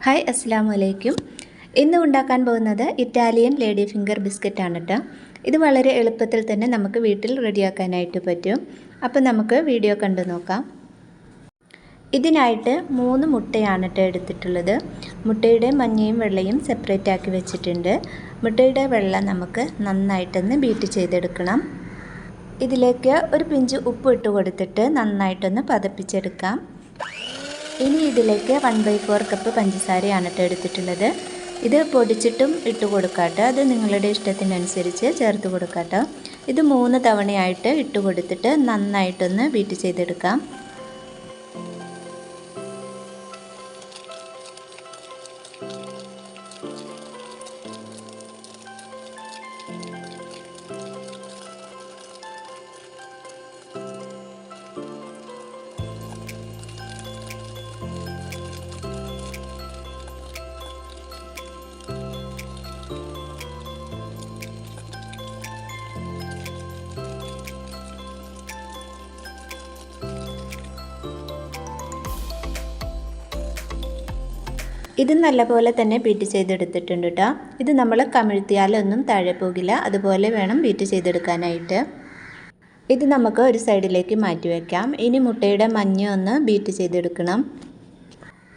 Hi അസ്സലാമു അലൈക്കും. ഇന്ന് ഉണ്ടാക്കാൻ പോകുന്നത് ഇറ്റാലിയൻ ലേഡി ഫിംഗർ ബിസ്ക്കറ്റാണ് കേട്ടോ. ഇത് വളരെ എളുപ്പത്തിൽ തന്നെ നമുക്ക് വീട്ടിൽ റെഡിയാക്കാനായിട്ട് പറ്റും. അപ്പോൾ നമുക്ക് വീഡിയോ കണ്ടു നോക്കാം. ഇതിനായിട്ട് 3 മുട്ടയാണ് കേട്ടോ എടുത്തിട്ടുള്ളത്. മുട്ടയുടെ മഞ്ഞയും വെള്ളയും സെപ്പറേറ്റ് ആക്കി വെച്ചിട്ടുണ്ട്. മുട്ടയുടെ വെള്ള നമുക്ക് നന്നായിട്ടൊന്ന് ബീറ്റ് ചെയ്തെടുക്കണം. ഇതിലേക്ക് ഒരു പിഞ്ച് ഉപ്പ് ഇട്ട് കൊടുത്തിട്ട് നന്നായിട്ടൊന്ന് പതപ്പിച്ചെടുക്കാം. ഇനി ഇതിലേക്ക് 1/4 കപ്പ് പഞ്ചസാരയാണ് എടുത്തിട്ടുള്ളത്. ഇത് പൊടിച്ചിട്ടും ഇട്ട് കൊടുക്കാട്ടോ, അത് നിങ്ങളുടെ ഇഷ്ടത്തിനനുസരിച്ച് ചേർത്ത് കൊടുക്കാട്ടോ. ഇത് 3 തവണയായിട്ട് ഇട്ട് കൊടുത്തിട്ട് നന്നായിട്ടൊന്ന് ബീറ്റ് ചെയ്തെടുക്കാം. ഇത് നല്ലപോലെ തന്നെ ബീറ്റ് ചെയ്തെടുത്തിട്ടുണ്ട് കേട്ടോ. ഇത് നമ്മൾ കമിഴ്ത്തിയാലൊന്നും താഴെ പോകില്ല, അതുപോലെ വേണം ബീറ്റ് ചെയ്തെടുക്കാനായിട്ട്. ഇത് നമുക്ക് ഒരു സൈഡിലേക്ക് മാറ്റി വയ്ക്കാം. ഇനി മുട്ടയുടെ മഞ്ഞ ഒന്ന് ബീറ്റ് ചെയ്തെടുക്കണം.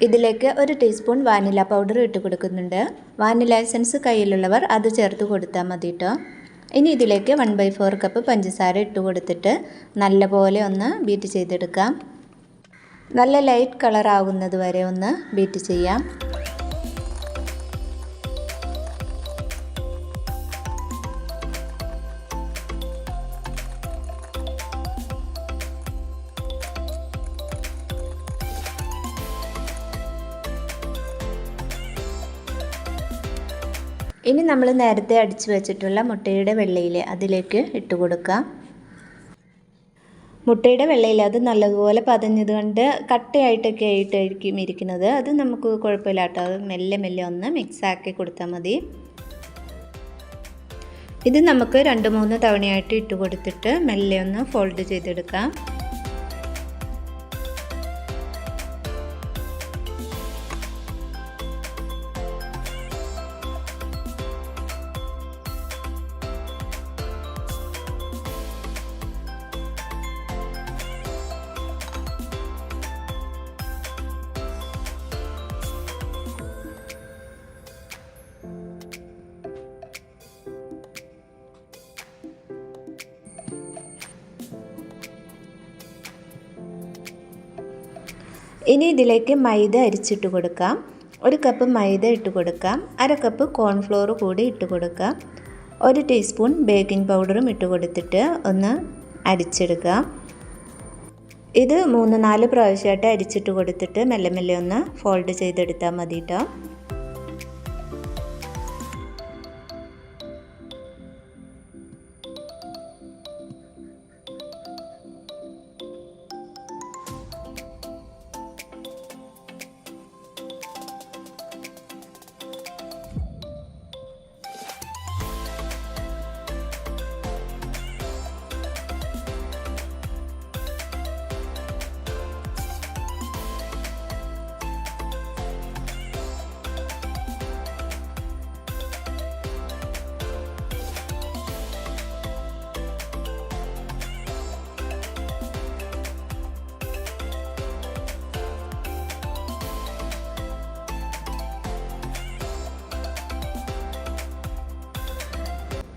ഇതിലേക്ക് 1 ടീസ്പൂൺ വാനില പൗഡർ ഇട്ട് കൊടുക്കുന്നുണ്ട്. വാനില എസൻസ് കയ്യിലുള്ളവർ അത് ചേർത്ത് കൊടുത്താൽ മതി കേട്ടോ. ഇനി ഇതിലേക്ക് 1/4 കപ്പ് പഞ്ചസാര ഇട്ട് കൊടുത്തിട്ട് നല്ലപോലെ ഒന്ന് ബീറ്റ് ചെയ്തെടുക്കാം. നല്ല ലൈറ്റ് കളർ ആകുന്നത് വരെ ഒന്ന് ബീറ്റ് ചെയ്യാം. ഇനി നമ്മൾ നേരത്തെ അടിച്ചു വെച്ചിട്ടുള്ള മുട്ടയുടെ വെള്ളയിൽ അതിലേക്ക് ഇട്ട് കൊടുക്കാം. മുട്ടയുടെ വെള്ളയിൽ അത് നല്ലതുപോലെ പതഞ്ഞത് കൊണ്ട് കട്ടയായിട്ടൊക്കെ ആയിട്ടായിരിക്കും ഇരിക്കുന്നത്. അത് നമുക്ക് കുഴപ്പമില്ല കേട്ടോ. അത് മെല്ലെ മെല്ലെ ഒന്ന് മിക്സാക്കി കൊടുത്താൽ മതി. ഇത് നമുക്ക് 2-3 തവണയായിട്ട് ഇട്ട് കൊടുത്തിട്ട് മെല്ലെ ഒന്ന് ഫോൾഡ് ചെയ്തെടുക്കാം. ഇനി ഇതിലേക്ക് മൈദ അരിച്ചിട്ട് കൊടുക്കാം. 1 കപ്പ് മൈദ ഇട്ട് കൊടുക്കാം. 1/2 കപ്പ് കോൺഫ്ലോർ കൂടി ഇട്ട് കൊടുക്കാം. 1 ടീസ്പൂൺ ബേക്കിംഗ് പൗഡറും ഇട്ട് കൊടുത്തിട്ട് ഒന്ന് അരിച്ചെടുക്കാം. ഇത് 3-4 പ്രാവശ്യമായിട്ട് അരിച്ചിട്ട് കൊടുത്തിട്ട് മെല്ലെ മെല്ലെ ഒന്ന് ഫോൾഡ് ചെയ്തെടുത്താൽ മതി കേട്ടോ.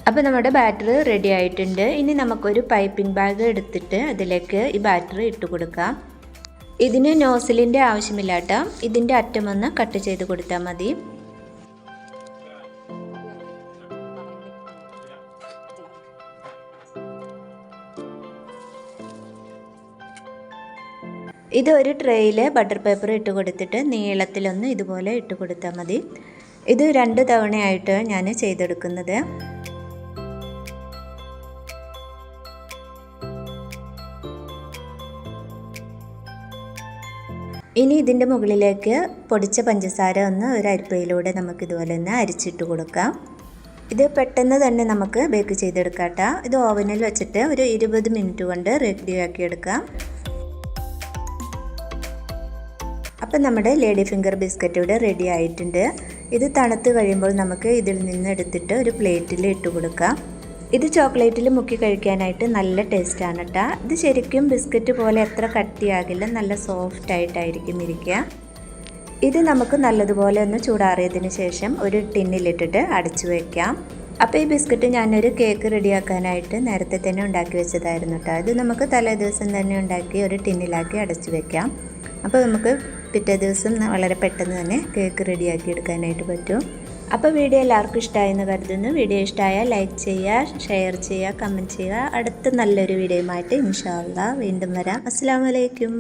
അപ്പോൾ നമ്മുടെ ബാറ്റർ റെഡി ആയിട്ടുണ്ട്. ഇനി നമുക്കൊരു പൈപ്പിംഗ് ബാഗ് എടുത്തിട്ട് അതിലേക്ക് ഈ ബാറ്റർ ഇട്ട് കൊടുക്കാം. ഇതിന് നോസിലിൻ്റെ ആവശ്യമില്ല കേട്ടോ. ഇതിൻ്റെ അറ്റമൊന്ന് കട്ട് ചെയ്ത് കൊടുത്താൽ മതി. ഇത് ഒരു ട്രേയിൽ ബട്ടർ പേപ്പർ ഇട്ട് കൊടുത്തിട്ട് നീളത്തിലൊന്ന് ഇതുപോലെ ഇട്ട് കൊടുത്താൽ മതി. ഇത് 2 തവണയായിട്ട് ഞാൻ ചെയ്തെടുക്കുന്നത്. ഇനി ഇതിൻ്റെ മുകളിലേക്ക് പൊടിച്ച പഞ്ചസാര ഒന്ന് ഒരു അരിപ്പയിലൂടെ നമുക്കിതുപോലെ ഒന്ന് അരിച്ചിട്ട് കൊടുക്കാം. ഇത് പെട്ടെന്ന് തന്നെ നമുക്ക് ബേക്ക് ചെയ്തെടുക്കാം കേട്ടോ. ഇത് ഓവനിൽ വെച്ചിട്ട് ഒരു 20 മിനിറ്റ് കൊണ്ട് റെഡിയാക്കി എടുക്കാം. അപ്പം നമ്മുടെ ലേഡി ഫിംഗർ ബിസ്ക്കറ്റ് ഇവിടെ റെഡി ആയിട്ടുണ്ട്. ഇത് തണുത്ത് കഴിയുമ്പോൾ നമുക്ക് ഇതിൽ നിന്ന് എടുത്തിട്ട് ഒരു പ്ലേറ്റിൽ ഇട്ട് കൊടുക്കാം. ഇത് ചോക്ലേറ്റിൽ മുക്കി കഴിക്കാനായിട്ട് നല്ല ടേസ്റ്റാണ് കേട്ടോ. ഇത് ശരിക്കും ബിസ്ക്കറ്റ് പോലെ എത്ര കട്ടിയാകില്ല, നല്ല സോഫ്റ്റ് ആയിട്ടായിരിക്കും ഇരിക്കുക. ഇത് നമുക്ക് നല്ലതുപോലെ ഒന്ന് ചൂടാറിയതിന് ശേഷം ഒരു ടിന്നിലിട്ടിട്ട് അടച്ചു വയ്ക്കാം. അപ്പോൾ ഈ ബിസ്ക്കറ്റ് ഞാനൊരു കേക്ക് റെഡിയാക്കാനായിട്ട് നേരത്തെ തന്നെ ഉണ്ടാക്കി വെച്ചതായിരുന്നു കേട്ടോ. ഇത് നമുക്ക് തലേ ദിവസം തന്നെ ഉണ്ടാക്കി ഒരു ടിന്നിലാക്കി അടച്ചു വെക്കാം. അപ്പോൾ നമുക്ക് പിറ്റേ ദിവസം വളരെ പെട്ടെന്ന് തന്നെ കേക്ക് റെഡിയാക്കി എടുക്കാനായിട്ട് പറ്റും. അപ്പോൾ വീഡിയോ എല്ലാവർക്കും ഇഷ്ടമായെന്ന് കരുതുന്നു. വീഡിയോ ഇഷ്ടമായാൽ ലൈക്ക് ചെയ്യുക, ഷെയർ ചെയ്യുക, കമൻറ്റ് ചെയ്യുക. അടുത്ത നല്ലൊരു വീഡിയോയുമായിട്ട് ഇൻഷാ അല്ലാഹ് വീണ്ടും വരാം. അസ്സലാമു അലൈക്കും.